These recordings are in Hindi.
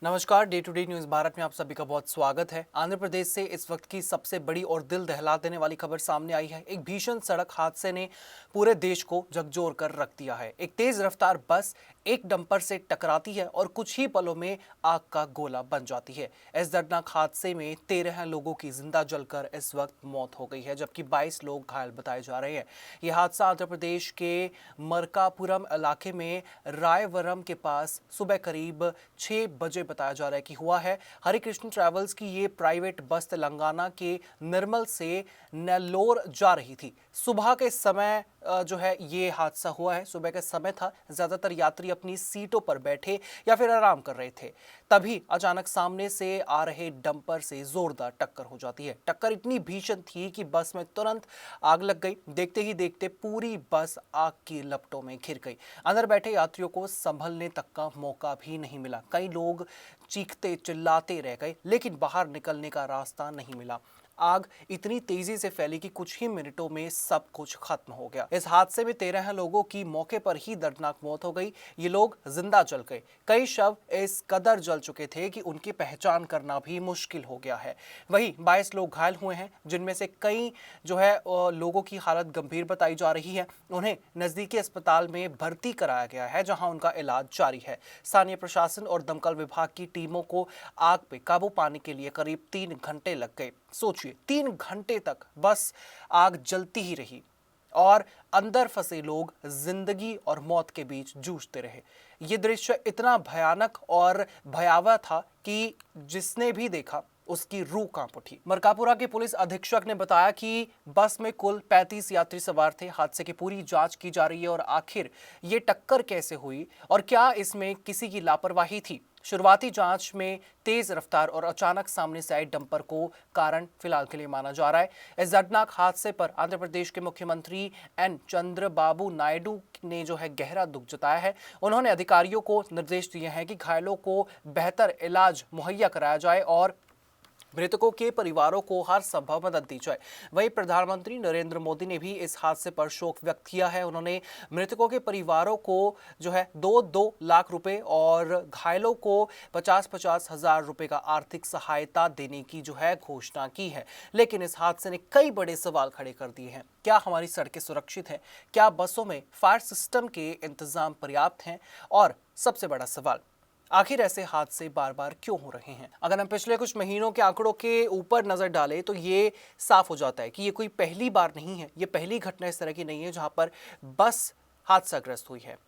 नमस्कार, day to day news Bharat में आप सभी का बहुत स्वागत है। आंध्र प्रदेश से इस वक्त की सबसे बड़ी और दिल दहला देने वाली खबर सामने आई है। एक भीषण सड़क हादसे ने पूरे देश को झकझोर कर रख दिया है। एक तेज रफ्तार बस एक डंपर से टकराती है और कुछ ही पलों में आग का गोला बन जाती है। इस दर्दनाक हादसे में 13 लोगों की जिंदा जलकर इस वक्त मौत हो गई है, जबकि 22 लोग घायल बताए जा रहे हैं। यह हादसा आंध्र प्रदेश के मरकापुरम इलाके में रायवरम के पास सुबह करीब 6 बजे बताया जा रहा है कि हुआ है। हरि कृष्ण ट्रैवल्स की ये प्राइवेट बस तेलंगाना के निर्मल से नेल्लोर जा रही थी। सुबह के समय जो है ये हादसा हुआ है। सुबह का समय था, ज्यादातर यात्री अपनी सीटों पर बैठे या फिर आराम कर रहे थे। तभी अचानक सामने से आ रहे डंपर से जोरदार टक्कर हो जाती है। टक्कर इतनी भीषण थी कि बस में तुरंत आग लग गई। देखते ही देखते पूरी बस आग की लपटों में घिर गई। अंदर बैठे यात्रियों को संभलने तक का मौका भी नहीं मिला। कई लोग चीखते चिल्लाते रह गए, लेकिन बाहर निकलने का रास्ता नहीं मिला। आग इतनी तेजी से फैली कि कुछ ही मिनटों में सब कुछ खत्म हो गया। इस हादसे में 13 लोगों की मौके पर ही दर्दनाक मौत हो गई। ये लोग जिंदा जल गए। कई शव इस कदर जल चुके थे कि उनकी पहचान करना भी मुश्किल हो गया है। वहीं 22 लोग घायल हुए हैं, जिनमें से कई जो है लोगों की हालत गंभीर बताई जा रही है। उन्हें नजदीकी अस्पताल में भर्ती कराया गया है, जहां उनका इलाज जारी है। स्थानीय प्रशासन और दमकल विभाग की टीमों को आग पे काबू पाने के लिए करीब 3 घंटे लग गए। सोचिए, 3 घंटे तक बस आग जलती ही रही और अंदर फंसे लोग जिंदगी और मौत के बीच जूझते रहे। यह दृश्य इतना भयानक और भयावह था कि जिसने भी देखा उसकी रूह कांप उठी। मरकापुरा के पुलिस अधीक्षक ने बताया कि बस में कुल 35 यात्री सवार थे। हादसे की पूरी जांच की जा रही है और आखिर ये टक्कर कैसे हुई और क्या इसमें किसी की लापरवाही थी। शुरुआती जांच में तेज रफ्तार और अचानक सामने से आए डंपर को कारण फिलहाल के लिए माना जा रहा है। इस दर्दनाक हादसे पर आंध्र प्रदेश के मुख्यमंत्री एन चंद्रबाबू नायडू ने जो है गहरा दुख जताया है। उन्होंने अधिकारियों को निर्देश दिए हैं कि घायलों को बेहतर इलाज मुहैया कराया जाए और मृतकों के परिवारों को हर संभव मदद दी जाए। वहीं प्रधानमंत्री नरेंद्र मोदी ने भी इस हादसे पर शोक व्यक्त किया है। उन्होंने मृतकों के परिवारों को जो है 2-2 लाख रुपए और घायलों को 50-50 हजार रुपए का आर्थिक सहायता देने की जो है घोषणा की है। लेकिन इस हादसे ने कई बड़े सवाल खड़े कर दिए हैं। क्या हमारी सड़कें सुरक्षित हैं? क्या बसों में फायर सिस्टम के इंतजाम पर्याप्त हैं? और सबसे बड़ा सवाल, आखिर ऐसे हादसे बार बार क्यों हो रहे हैं? अगर हम पिछले कुछ महीनों के आंकड़ों के ऊपर नजर डालें तो ये साफ हो जाता है कि ये कोई पहली बार नहीं है। ये पहली घटना इस तरह की नहीं है जहां पर बस हादसाग्रस्त हुई है।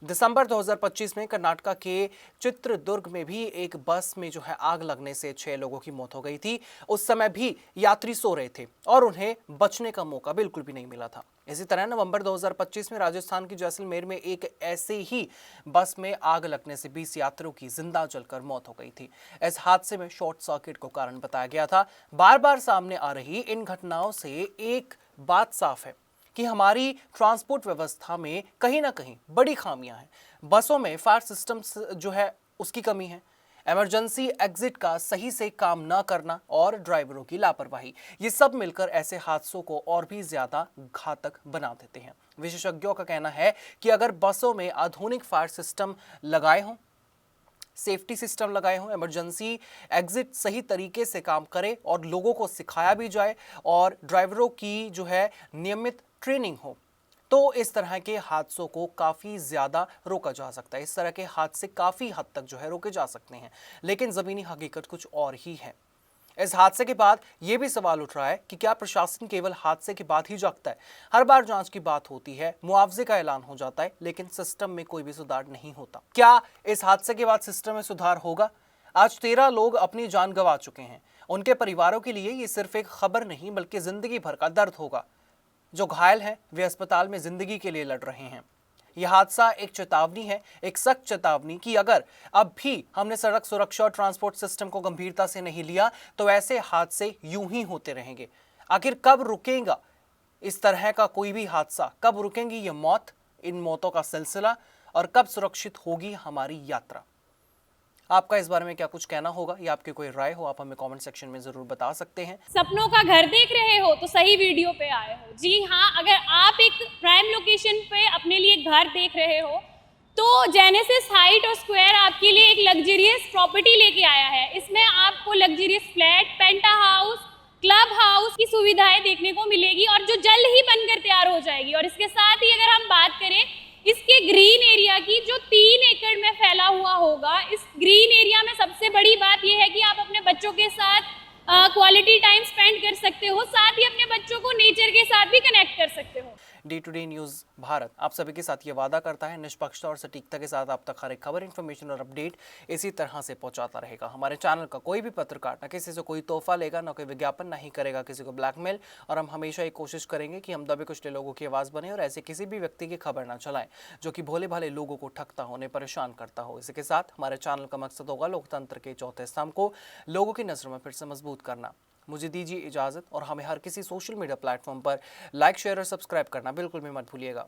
दिसंबर 2025 में कर्नाटक के चित्रदुर्ग में भी एक बस में जो है आग लगने से 6 लोगों की मौत हो गई थी। उस समय भी यात्री सो रहे थे और उन्हें बचने का मौका बिल्कुल भी नहीं मिला था। इसी तरह नवंबर 2025 में राजस्थान की जैसलमेर में एक ऐसे ही बस में आग लगने से 20 यात्रियों की जिंदा जलकर मौत हो गई थी। इस हादसे में शॉर्ट सर्किट को कारण बताया गया था। बार बार सामने आ रही इन घटनाओं से एक बात साफ है कि हमारी ट्रांसपोर्ट व्यवस्था में कहीं ना कहीं बड़ी खामियां हैं। बसों में फायर सिस्टम जो है उसकी कमी है, इमरजेंसी एग्जिट का सही से काम न करना और ड्राइवरों की लापरवाही, ये सब मिलकर ऐसे हादसों को और भी ज्यादा घातक बना देते हैं। विशेषज्ञों का कहना है कि अगर बसों में आधुनिक फायर सिस्टम लगाए हों, सेफ्टी सिस्टम लगाए हों, इमरजेंसी एग्जिट सही तरीके से काम करे और लोगों को सिखाया भी जाए और ड्राइवरों की जो है नियमित ट्रेनिंग हो, तो इस तरह के हादसों को काफ़ी ज़्यादा रोका जा सकता है। इस तरह के हादसे काफ़ी हद तक जो है रोके जा सकते हैं। लेकिन ज़मीनी हकीकत कुछ और ही है। इस हादसे के बाद यह भी सवाल उठ रहा है कि क्या प्रशासन केवल हादसे के बाद ही जागता है? हर बार जांच की बात होती है, मुआवजे का ऐलान हो जाता है, लेकिन सिस्टम में कोई भी सुधार नहीं होता। क्या इस हादसे के बाद सिस्टम में सुधार होगा? आज 13 लोग अपनी जान गंवा चुके हैं। उनके परिवारों के लिए ये सिर्फ एक खबर नहीं बल्कि जिंदगी भर का दर्द होगा। जो घायल हैं वे अस्पताल में जिंदगी के लिए लड़ रहे हैं। यह हादसा एक चेतावनी है, एक सख्त चेतावनी कि अगर अब भी हमने सड़क सुरक्षा और ट्रांसपोर्ट सिस्टम को गंभीरता से नहीं लिया तो ऐसे हादसे यूं ही होते रहेंगे। आखिर कब रुकेगा इस तरह का कोई भी हादसा? कब रुकेंगी ये मौत, इन मौतों का सिलसिला, और कब सुरक्षित होगी हमारी यात्रा? आपका इस बारे में क्या कुछ कहना होगा या आपकी कोई राय हो, आप हमें कमेंट सेक्शन में जरूर बता सकते हैं। सपनों का घर देख रहे हो तो सही वीडियो पे आए हो। जी हाँ, अगर आप एक प्राइम लोकेशन पे अपने लिए घर देख रहे हो तो जेनेसिस हाइट और स्क्वायर आपके लिए एक लग्जरियस प्रॉपर्टी लेके आया है। इसमें आपको लग्जरियस फ्लैट, पेंटा हाउस, क्लब हाउस की सुविधाएं देखने को मिलेगी और जो जल्द ही बनकर तैयार हो जाएगी। और इसके साथ ही अगर हम बात करें इसके ग्रीन एरिया की, जो 3 एकड़ में फैला हुआ होगा, इस ग्रीन एरिया में सबसे बड़ी बात यह है कि आप अपने बच्चों के साथ क्वालिटी टाइम स्पेंड कर सकते हो, साथ ही अपने बच्चों को नेचर के साथ भी कनेक्ट कर सकते हो। Day to day news Bharat आप सभी के साथ ये वादा करता है निष्पक्षता और सटीकता के साथ आप तक हर एक खबर, इन्फॉर्मेशन और अपडेट इसी तरह से पहुंचाता रहेगा। हमारे चैनल का कोई भी पत्रकार न किसी से कोई तोहफा लेगा, न कोई विज्ञापन, नहीं करेगा किसी को ब्लैकमेल, और हम हमेशा ये कोशिश करेंगे कि हम दबे कुचले लोगों की आवाज़ बने और ऐसे किसी भी व्यक्ति की खबर ना चलाएं जो कि भोले भाले लोगों को ठगता हो, उन्हें परेशान करता हो। इसी के साथ हमारे चैनल का मकसद होगा लोकतंत्र के चौथे स्तंभ को लोगों की नज़रों में फिर से मजबूत करना। मुझे दीजिए इजाज़त और हमें हर किसी सोशल मीडिया प्लेटफॉर्म पर लाइक, शेयर और सब्सक्राइब करना बिल्कुल भी मत भूलिएगा।